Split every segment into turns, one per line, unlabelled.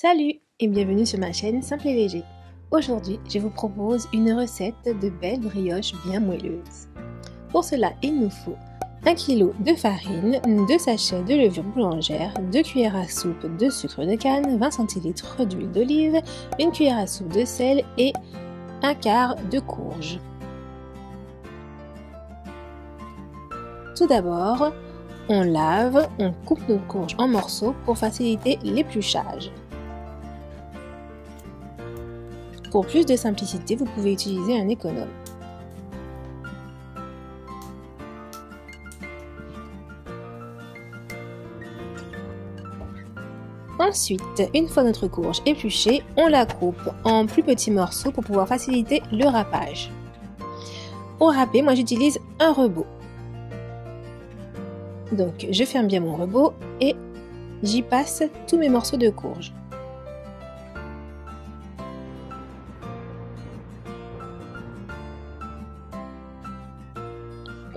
Salut et bienvenue sur ma chaîne Simple et Léger. Aujourd'hui, je vous propose une recette de belles brioches bien moelleuses. Pour cela, il nous faut 1 kg de farine, 2 sachets de levure boulangère, 2 cuillères à soupe de sucre de canne, 20 cl d'huile d'olive, 1 cuillère à soupe de sel et 1 quart de courge. Tout d'abord, on lave, on coupe nos courges en morceaux pour faciliter l'épluchage. Pour plus de simplicité, vous pouvez utiliser un économe. Ensuite, une fois notre courge épluchée, on la coupe en plus petits morceaux pour pouvoir faciliter le râpage. Pour râper, moi j'utilise un rebot. Donc je ferme bien mon rebot et j'y passe tous mes morceaux de courge.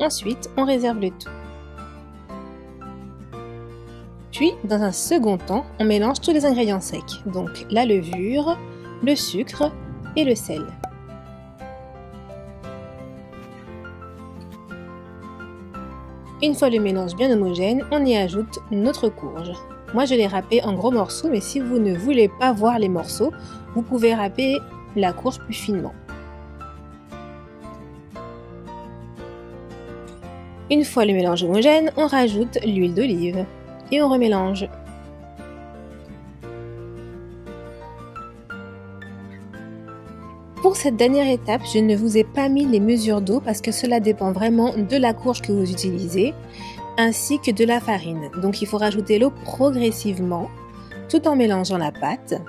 Ensuite, on réserve le tout. Puis, dans un second temps, on mélange tous les ingrédients secs, donc la levure, le sucre et le sel. Une fois le mélange bien homogène, on y ajoute notre courge. Moi, je l'ai râpée en gros morceaux, mais si vous ne voulez pas voir les morceaux, vous pouvez râper la courge plus finement. Une fois le mélange homogène, on rajoute l'huile d'olive et on remélange. Pour cette dernière étape, je ne vous ai pas mis les mesures d'eau parce que cela dépend vraiment de la courge que vous utilisez ainsi que de la farine. Donc il faut rajouter l'eau progressivement tout en mélangeant la pâte.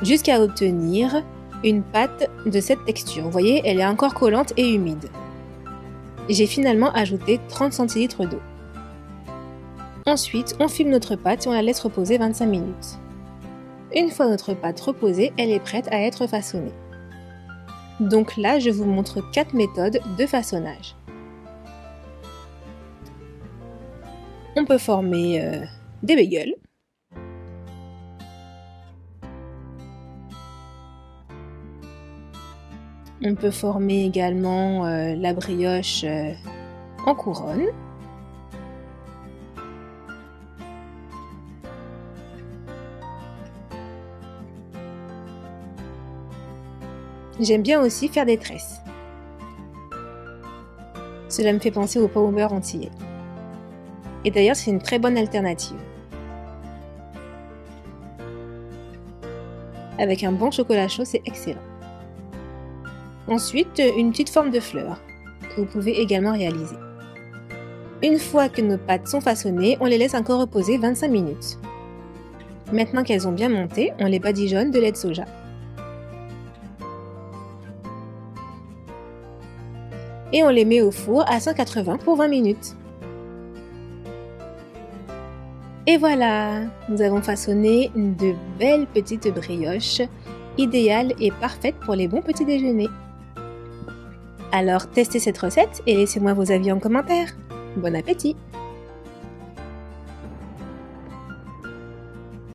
Jusqu'à obtenir une pâte de cette texture. Vous voyez, elle est encore collante et humide. J'ai finalement ajouté 30 cl d'eau. Ensuite, on filme notre pâte et on la laisse reposer 25 minutes. Une fois notre pâte reposée, elle est prête à être façonnée. Donc là, je vous montre 4 méthodes de façonnage. On peut former des bagels. On peut former également la brioche en couronne. J'aime bien aussi faire des tresses. Cela me fait penser au pain au beurre entier. Et d'ailleurs, c'est une très bonne alternative. Avec un bon chocolat chaud, c'est excellent. Ensuite, une petite forme de fleur que vous pouvez également réaliser. Une fois que nos pâtes sont façonnées, on les laisse encore reposer 25 minutes. Maintenant qu'elles ont bien monté, on les badigeonne de lait de soja. Et on les met au four à 180 pour 20 minutes. Et voilà, nous avons façonné de belles petites brioches, idéales et parfaites pour les bons petits déjeuners. Alors testez cette recette et laissez-moi vos avis en commentaire. Bon appétit!